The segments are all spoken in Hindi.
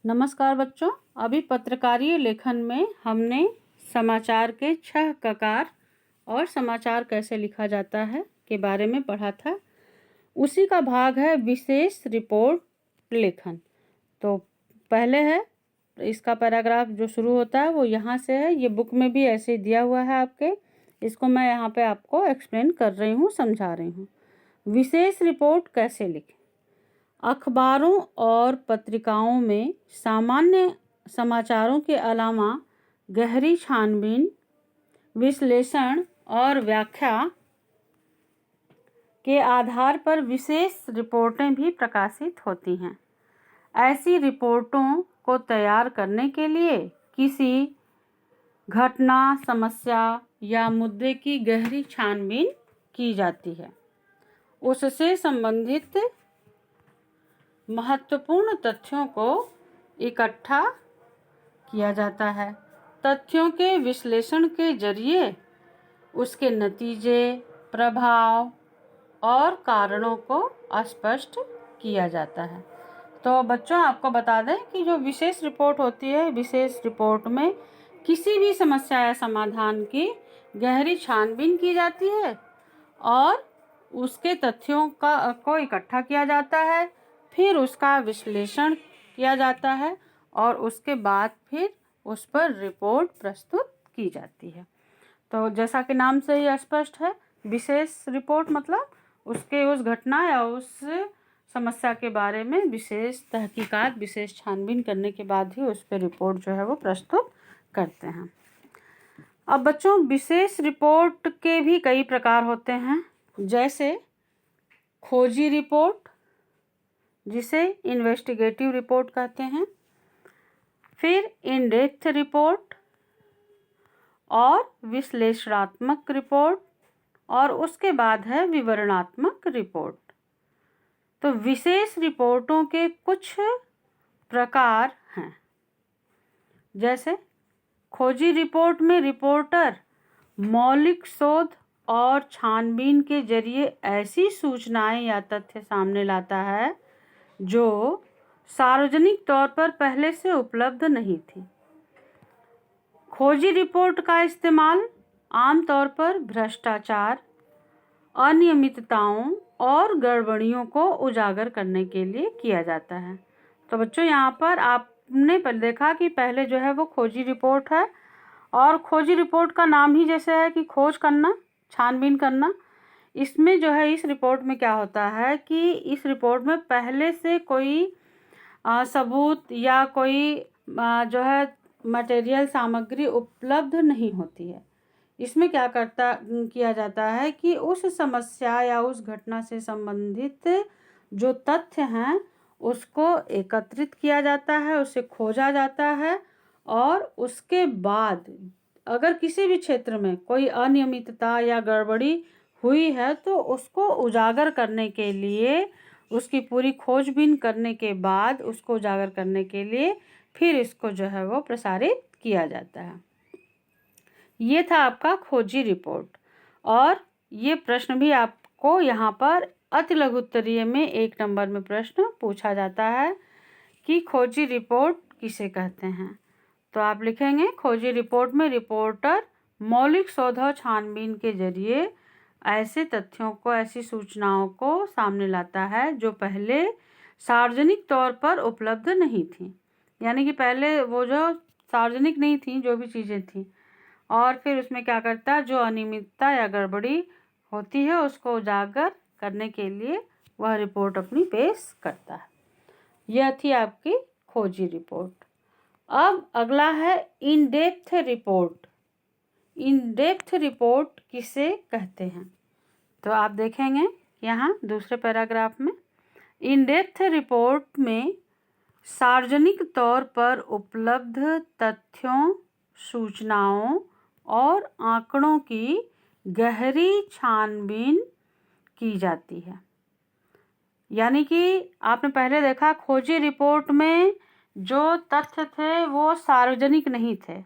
नमस्कार बच्चों। अभी पत्रकारीय लेखन में हमने समाचार के 6 ककार और समाचार कैसे लिखा जाता है के बारे में पढ़ा था। उसी का भाग है विशेष रिपोर्ट लेखन। तो पहले है इसका पैराग्राफ जो शुरू होता है वो यहाँ से है। ये बुक में भी ऐसे दिया हुआ है आपके। इसको मैं यहाँ पे आपको एक्सप्लेन कर रही हूँ, समझा रही हूँ। विशेष रिपोर्ट कैसे लिखें। अखबारों और पत्रिकाओं में सामान्य समाचारों के अलावा गहरी छानबीन, विश्लेषण और व्याख्या के आधार पर विशेष रिपोर्टें भी प्रकाशित होती हैं। ऐसी रिपोर्टों को तैयार करने के लिए किसी घटना, समस्या या मुद्दे की गहरी छानबीन की जाती है। उससे संबंधित महत्वपूर्ण तथ्यों को इकट्ठा किया जाता है। तथ्यों के विश्लेषण के जरिए उसके नतीजे, प्रभाव और कारणों को स्पष्ट किया जाता है। तो बच्चों आपको बता दें कि जो विशेष रिपोर्ट होती है, विशेष रिपोर्ट में किसी भी समस्या या समाधान की गहरी छानबीन की जाती है और उसके तथ्यों को इकट्ठा किया जाता है, फिर उसका विश्लेषण किया जाता है और उसके बाद फिर उस पर रिपोर्ट प्रस्तुत की जाती है। तो जैसा कि नाम से ही स्पष्ट है, विशेष रिपोर्ट मतलब उसके उस घटना या उस समस्या के बारे में विशेष तहकीकात, विशेष छानबीन करने के बाद ही उस पर रिपोर्ट जो है वो प्रस्तुत करते हैं। अब बच्चों, विशेष रिपोर्ट के भी कई प्रकार होते हैं, जैसे खोजी रिपोर्ट जिसे इन्वेस्टिगेटिव रिपोर्ट कहते हैं, फिर इन डेप्थ रिपोर्ट और विश्लेषणात्मक रिपोर्ट, और उसके बाद है विवरणात्मक रिपोर्ट। तो विशेष रिपोर्टों के कुछ प्रकार हैं, जैसे खोजी रिपोर्ट में रिपोर्टर मौलिक शोध और छानबीन के जरिए ऐसी सूचनाएं या तथ्य सामने लाता है जो सार्वजनिक तौर पर पहले से उपलब्ध नहीं थी। खोजी रिपोर्ट का इस्तेमाल आमतौर पर भ्रष्टाचार, अनियमितताओं और गड़बड़ियों को उजागर करने के लिए किया जाता है। तो बच्चों, यहाँ पर आपने देखा कि पहले जो है वो खोजी रिपोर्ट है, और खोजी रिपोर्ट का नाम ही जैसे है कि खोज करना, छानबीन करना। इसमें जो है, इस रिपोर्ट में क्या होता है कि इस रिपोर्ट में पहले से कोई सबूत या कोई जो है मटेरियल, सामग्री उपलब्ध नहीं होती है। इसमें क्या किया जाता है कि उस समस्या या उस घटना से संबंधित जो तथ्य हैं उसको एकत्रित किया जाता है, उसे खोजा जाता है, और उसके बाद अगर किसी भी क्षेत्र में कोई अनियमितता या गड़बड़ी हुई है तो उसको उजागर करने के लिए, उसकी पूरी खोजबीन करने के बाद उसको उजागर करने के लिए फिर इसको जो है वो प्रसारित किया जाता है। ये था आपका खोजी रिपोर्ट। और ये प्रश्न भी आपको यहाँ पर अति लघु उत्तरीय में 1 नंबर में प्रश्न पूछा जाता है कि खोजी रिपोर्ट किसे कहते हैं। तो आप लिखेंगे, खोजी रिपोर्ट में रिपोर्टर मौलिक शोध और छानबीन के जरिए ऐसे तथ्यों को, ऐसी सूचनाओं को सामने लाता है जो पहले सार्वजनिक तौर पर उपलब्ध नहीं थी। यानी कि पहले वो जो सार्वजनिक नहीं थी, जो भी चीज़ें थी, और फिर उसमें क्या करता है, जो अनियमितता या गड़बड़ी होती है उसको उजागर करने के लिए वह रिपोर्ट अपनी पेश करता है। यह थी आपकी खोजी रिपोर्ट। अब अगला है in depth report. In depth report किसे कहते हैं? तो आप देखेंगे यहाँ दूसरे पैराग्राफ में, इन डेप्थ रिपोर्ट में सार्वजनिक तौर पर उपलब्ध तथ्यों, सूचनाओं और आंकड़ों की गहरी छानबीन की जाती है। यानी कि आपने पहले देखा खोजी रिपोर्ट में जो तथ्य थे वो सार्वजनिक नहीं थे।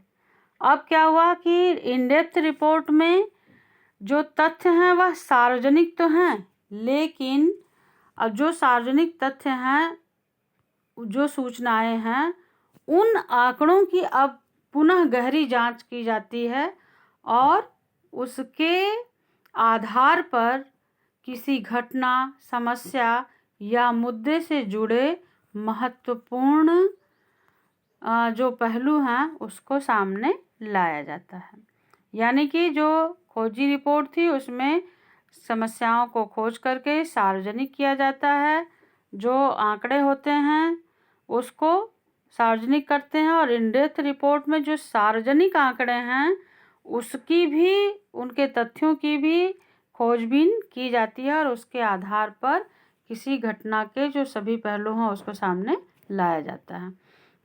अब क्या हुआ कि इन डेप्थ रिपोर्ट में जो तथ्य हैं वह सार्वजनिक तो हैं, लेकिन अब जो सार्वजनिक तथ्य हैं, जो सूचनाएं हैं, उन आंकड़ों की अब पुनः गहरी जांच की जाती है और उसके आधार पर किसी घटना, समस्या या मुद्दे से जुड़े महत्वपूर्ण जो पहलू हैं उसको सामने लाया जाता है। यानी कि जो खोजी रिपोर्ट थी उसमें समस्याओं को खोज करके सार्वजनिक किया जाता है, जो आंकड़े होते हैं उसको सार्वजनिक करते हैं, और इन डेप्थ रिपोर्ट में जो सार्वजनिक आंकड़े हैं उसकी भी, उनके तथ्यों की भी खोजबीन की जाती है और उसके आधार पर किसी घटना के जो सभी पहलू हैं उसको सामने लाया जाता है।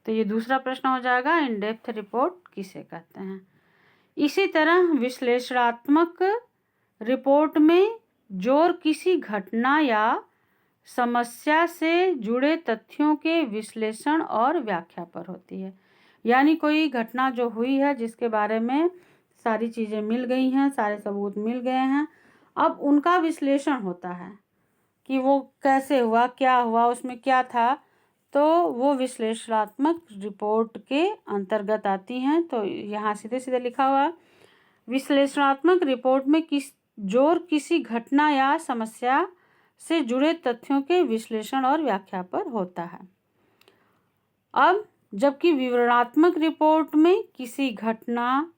तो ये दूसरा प्रश्न हो जाएगा, इन डेप्थ रिपोर्ट किसे कहते हैं। इसी तरह विश्लेषणात्मक रिपोर्ट में जोर किसी घटना या समस्या से जुड़े तथ्यों के विश्लेषण और व्याख्या पर होती है। यानी कोई घटना जो हुई है जिसके बारे में सारी चीज़ें मिल गई हैं, सारे सबूत मिल गए हैं, अब उनका विश्लेषण होता है कि वो कैसे हुआ, क्या हुआ, उसमें क्या था, तो वो विश्लेषणात्मक रिपोर्ट के अंतर्गत आती हैं। तो यहाँ सीधे सीधे लिखा हुआ, विश्लेषणात्मक रिपोर्ट में जोर किसी घटना या समस्या से जुड़े तथ्यों के विश्लेषण और व्याख्या पर होता है। अब जबकि विवरणात्मक रिपोर्ट में किसी घटना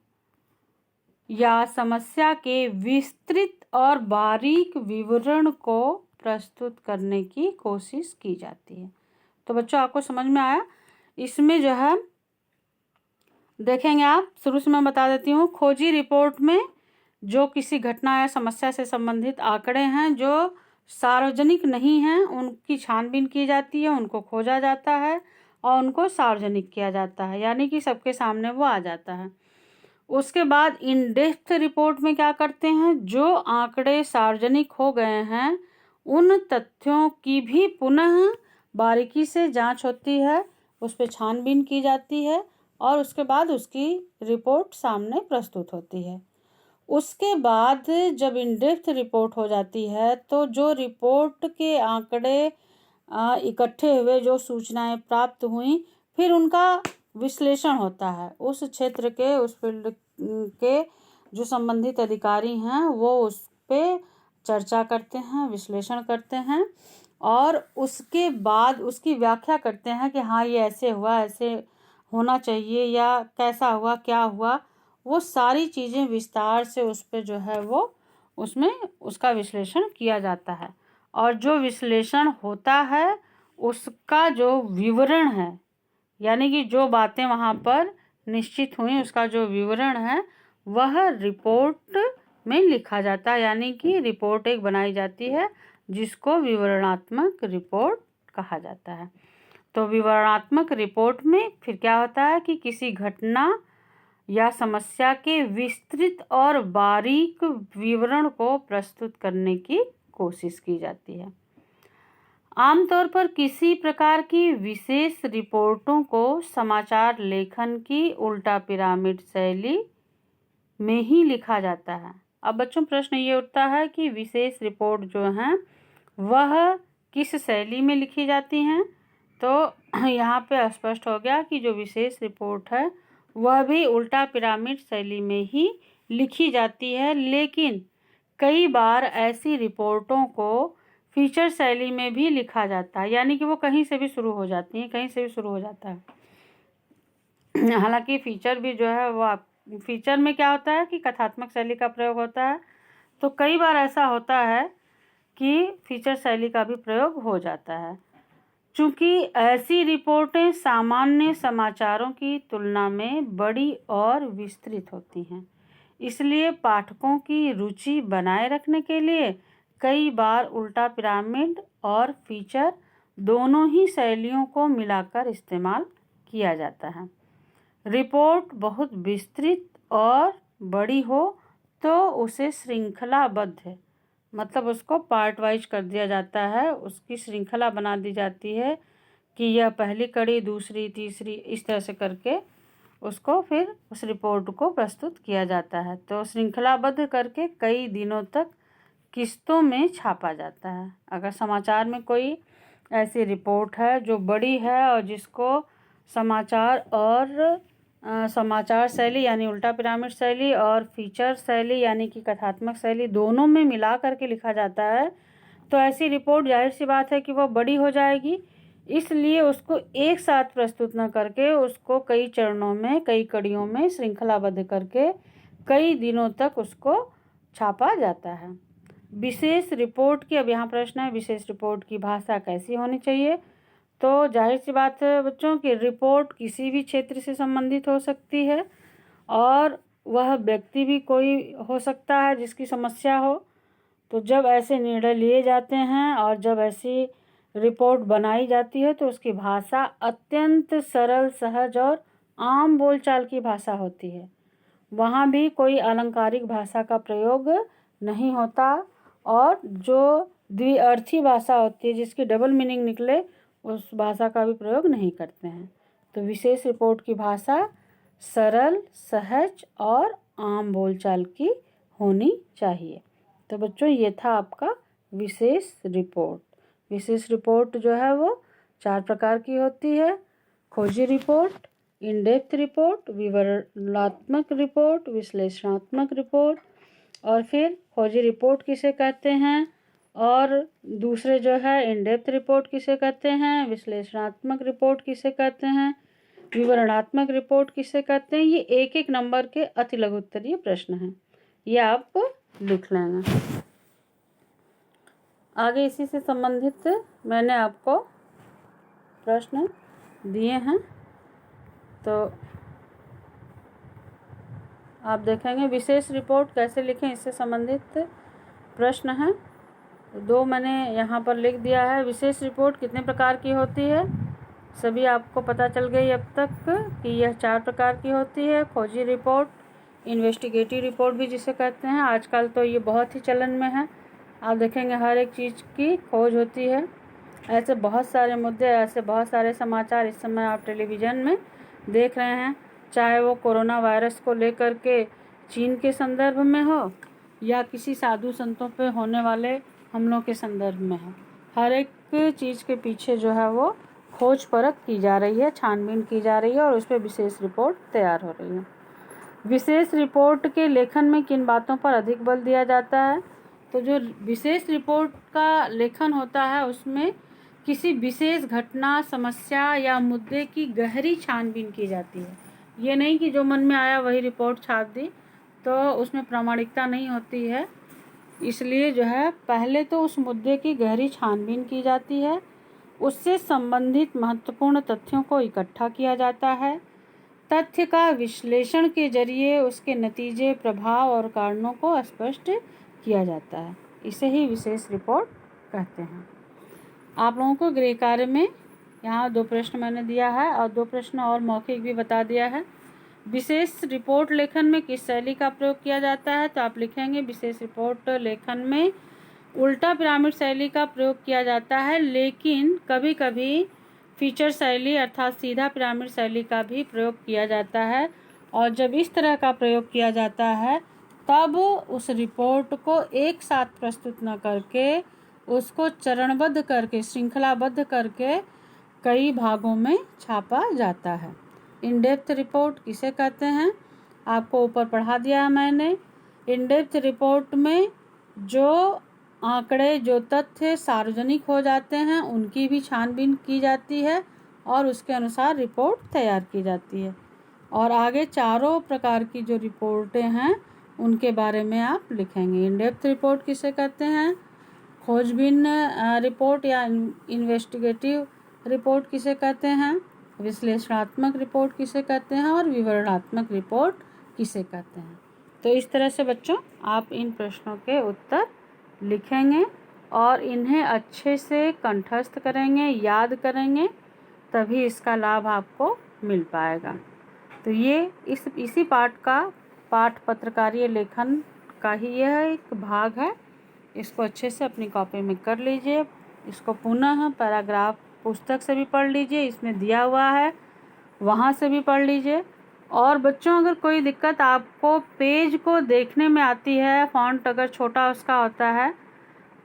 या समस्या के विस्तृत और बारीक विवरण को प्रस्तुत करने की कोशिश की जाती है। तो बच्चों आपको समझ में आया। इसमें जो है देखेंगे आप, शुरू से मैं बता देती हूँ। खोजी रिपोर्ट में जो किसी घटना या समस्या से संबंधित आंकड़े हैं जो सार्वजनिक नहीं हैं उनकी छानबीन की जाती है, उनको खोजा जाता है और उनको सार्वजनिक किया जाता है, यानी कि सबके सामने वो आ जाता है। उसके बाद इन डेप्थ रिपोर्ट में क्या करते हैं, जो आंकड़े सार्वजनिक हो गए हैं उन तथ्यों की भी पुनः बारीकी से जांच होती है, उस पर छानबीन की जाती है और उसके बाद उसकी रिपोर्ट सामने प्रस्तुत होती है। उसके बाद जब इन डेप्थ रिपोर्ट हो जाती है तो जो रिपोर्ट के आंकड़े इकट्ठे हुए, जो सूचनाएं प्राप्त हुई, फिर उनका विश्लेषण होता है। उस क्षेत्र के, उस फील्ड के जो संबंधित अधिकारी हैं वो उस पर चर्चा करते हैं, विश्लेषण करते हैं और उसके बाद उसकी व्याख्या करते हैं कि हाँ ये ऐसे हुआ, ऐसे होना चाहिए, या कैसा हुआ, क्या हुआ। वो सारी चीज़ें विस्तार से उस पर जो है वो उसमें उसका विश्लेषण किया जाता है और जो विश्लेषण होता है उसका जो विवरण है, यानी कि जो बातें वहाँ पर निश्चित हुई उसका जो विवरण है वह रिपोर्ट में लिखा जाता है। यानी कि रिपोर्ट एक बनाई जाती है जिसको विवरणात्मक रिपोर्ट कहा जाता है। तो विवरणात्मक रिपोर्ट में फिर क्या होता है कि किसी घटना या समस्या के विस्तृत और बारीक विवरण को प्रस्तुत करने की कोशिश की जाती है। आमतौर पर किसी प्रकार की विशेष रिपोर्टों को समाचार लेखन की उल्टा पिरामिड शैली में ही लिखा जाता है। अब बच्चों प्रश्न ये उठता है कि विशेष रिपोर्ट जो हैं वह किस शैली में लिखी जाती हैं। तो यहाँ पे स्पष्ट हो गया कि जो विशेष रिपोर्ट है वह भी उल्टा पिरामिड शैली में ही लिखी जाती है, लेकिन कई बार ऐसी रिपोर्टों को फीचर शैली में भी लिखा जाता है, यानी कि वो कहीं से भी शुरू हो जाती हैं, कहीं से भी शुरू हो जाता है। हालांकि फीचर भी जो है वो फीचर में क्या होता है कि कथात्मक शैली का प्रयोग होता है, तो कई बार ऐसा होता है कि फीचर शैली का भी प्रयोग हो जाता है। चूँकि ऐसी रिपोर्टें सामान्य समाचारों की तुलना में बड़ी और विस्तृत होती हैं, इसलिए पाठकों की रुचि बनाए रखने के लिए कई बार उल्टा पिरामिड और फीचर दोनों ही शैलियों को मिलाकर इस्तेमाल किया जाता है। रिपोर्ट बहुत विस्तृत और बड़ी हो तो उसे श्रृंखलाबद्ध है, मतलब उसको पार्ट वाइज कर दिया जाता है, उसकी श्रृंखला बना दी जाती है कि यह पहली कड़ी, दूसरी, तीसरी, इस तरह से करके उसको फिर उस रिपोर्ट को प्रस्तुत किया जाता है। तो श्रृंखलाबद्ध करके कई दिनों तक किस्तों में छापा जाता है। अगर समाचार में कोई ऐसी रिपोर्ट है जो बड़ी है और जिसको समाचार शैली यानी उल्टा पिरामिड शैली और फीचर शैली यानी कि कथात्मक शैली दोनों में मिला करके लिखा जाता है, तो ऐसी रिपोर्ट जाहिर सी बात है कि वह बड़ी हो जाएगी। इसलिए उसको एक साथ प्रस्तुत न करके उसको कई चरणों में, कई कड़ियों में श्रृंखलाबद्ध करके कई दिनों तक उसको छापा जाता है। विशेष रिपोर्ट की, अब यहाँ प्रश्न है, विशेष रिपोर्ट की भाषा कैसी होनी चाहिए? तो जाहिर सी बात है बच्चों की रिपोर्ट किसी भी क्षेत्र से संबंधित हो सकती है और वह व्यक्ति भी कोई हो सकता है जिसकी समस्या हो। तो जब ऐसे निर्णय लिए जाते हैं और जब ऐसी रिपोर्ट बनाई जाती है तो उसकी भाषा अत्यंत सरल, सहज और आम बोलचाल की भाषा होती है। वहाँ भी कोई अलंकारिक भाषा का प्रयोग नहीं होता और जो द्विअर्थी भाषा होती है जिसकी डबल मीनिंग निकले उस भाषा का भी प्रयोग नहीं करते हैं। तो विशेष रिपोर्ट की भाषा सरल, सहज और आम बोलचाल की होनी चाहिए। तो बच्चों ये था आपका विशेष रिपोर्ट। विशेष रिपोर्ट जो है वो 4 प्रकार की होती है: खोजी रिपोर्ट, इन डेप्थ रिपोर्ट, विवरणात्मक रिपोर्ट, विश्लेषणात्मक रिपोर्ट। और फिर खोजी रिपोर्ट किसे कहते हैं और दूसरे जो है इन डेप्थ रिपोर्ट किसे कहते हैं, विश्लेषणात्मक रिपोर्ट किसे कहते हैं, विवरणात्मक रिपोर्ट किसे कहते हैं, ये एक एक नंबर के अति लघु उत्तरीय प्रश्न हैं, ये आप लिख लेंगे। आगे इसी से संबंधित मैंने आपको प्रश्न दिए हैं, तो आप देखेंगे विशेष रिपोर्ट कैसे लिखें, इससे संबंधित प्रश्न हैं। 2 मैंने यहाँ पर लिख दिया है। विशेष रिपोर्ट कितने प्रकार की होती है, सभी आपको पता चल गई अब तक कि यह 4 प्रकार की होती है। खोजी रिपोर्ट, इन्वेस्टिगेटिव रिपोर्ट भी जिसे कहते हैं, आजकल तो ये बहुत ही चलन में है। आप देखेंगे हर एक चीज़ की खोज होती है। ऐसे बहुत सारे मुद्दे, ऐसे बहुत सारे समाचार इस समय आप टेलीविज़न में देख रहे हैं, चाहे वो कोरोना वायरस को लेकर के चीन के संदर्भ में हो या किसी साधु संतों पे होने वाले हमलों के संदर्भ में हो। हर एक चीज़ के पीछे जो है वो खोज परख की जा रही है, छानबीन की जा रही है और उस पर विशेष रिपोर्ट तैयार हो रही है। विशेष रिपोर्ट के लेखन में किन बातों पर अधिक बल दिया जाता है? तो जो विशेष रिपोर्ट का लेखन होता है उसमें किसी विशेष घटना, समस्या या मुद्दे की गहरी छानबीन की जाती है। ये नहीं कि जो मन में आया वही रिपोर्ट छाप दी, तो उसमें प्रामाणिकता नहीं होती है। इसलिए जो है पहले तो उस मुद्दे की गहरी छानबीन की जाती है, उससे संबंधित महत्वपूर्ण तथ्यों को इकट्ठा किया जाता है, तथ्य का विश्लेषण के जरिए उसके नतीजे, प्रभाव और कारणों को स्पष्ट किया जाता है। इसे ही विशेष रिपोर्ट कहते हैं। आप लोगों को गृह कार्य में यहाँ 2 प्रश्न मैंने दिया है और 2 प्रश्न और मौखिक भी बता दिया है। विशेष रिपोर्ट लेखन में किस शैली का प्रयोग किया जाता है? तो आप लिखेंगे विशेष रिपोर्ट लेखन में उल्टा पिरामिड शैली का प्रयोग किया जाता है, लेकिन कभी कभी फीचर शैली अर्थात सीधा पिरामिड शैली का भी प्रयोग किया जाता है। और जब इस तरह का प्रयोग किया जाता है तब उस रिपोर्ट को एक साथ प्रस्तुत न करके उसको चरणबद्ध करके, श्रृंखलाबद्ध करके कई भागों में छापा जाता है। इन डेप्थ रिपोर्ट किसे कहते हैं? आपको ऊपर पढ़ा दिया है मैंने। इन डेप्थ रिपोर्ट में जो आंकड़े, जो तथ्य सार्वजनिक हो जाते हैं उनकी भी छानबीन की जाती है और उसके अनुसार रिपोर्ट तैयार की जाती है। और आगे 4 प्रकार की जो रिपोर्टें हैं उनके बारे में आप लिखेंगे। इन डेप्थ रिपोर्ट किसे कहते हैं? खोजबीन रिपोर्ट या इन्वेस्टिगेटिव रिपोर्ट किसे कहते हैं? विश्लेषणात्मक रिपोर्ट किसे कहते हैं? और विवरणात्मक रिपोर्ट किसे कहते हैं? तो इस तरह से बच्चों आप इन प्रश्नों के उत्तर लिखेंगे और इन्हें अच्छे से कंठस्थ करेंगे, याद करेंगे, तभी इसका लाभ आपको मिल पाएगा। तो ये इसी पाठ पत्रकारीय लेखन का ही यह एक भाग है। इसको अच्छे से अपनी कॉपी में कर लीजिए। इसको पुनः पैराग्राफ पुस्तक से भी पढ़ लीजिए, इसमें दिया हुआ है, वहाँ से भी पढ़ लीजिए। और बच्चों अगर कोई दिक्कत आपको पेज को देखने में आती है, फ़ॉन्ट अगर छोटा उसका होता है,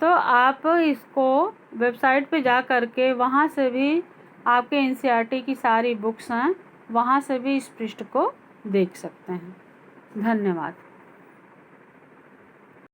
तो आप इसको वेबसाइट पे जा कर के वहाँ से भी आपके एनसीईआरटी की सारी बुक्स हैं, वहाँ से भी इस पृष्ठ को देख सकते हैं। धन्यवाद।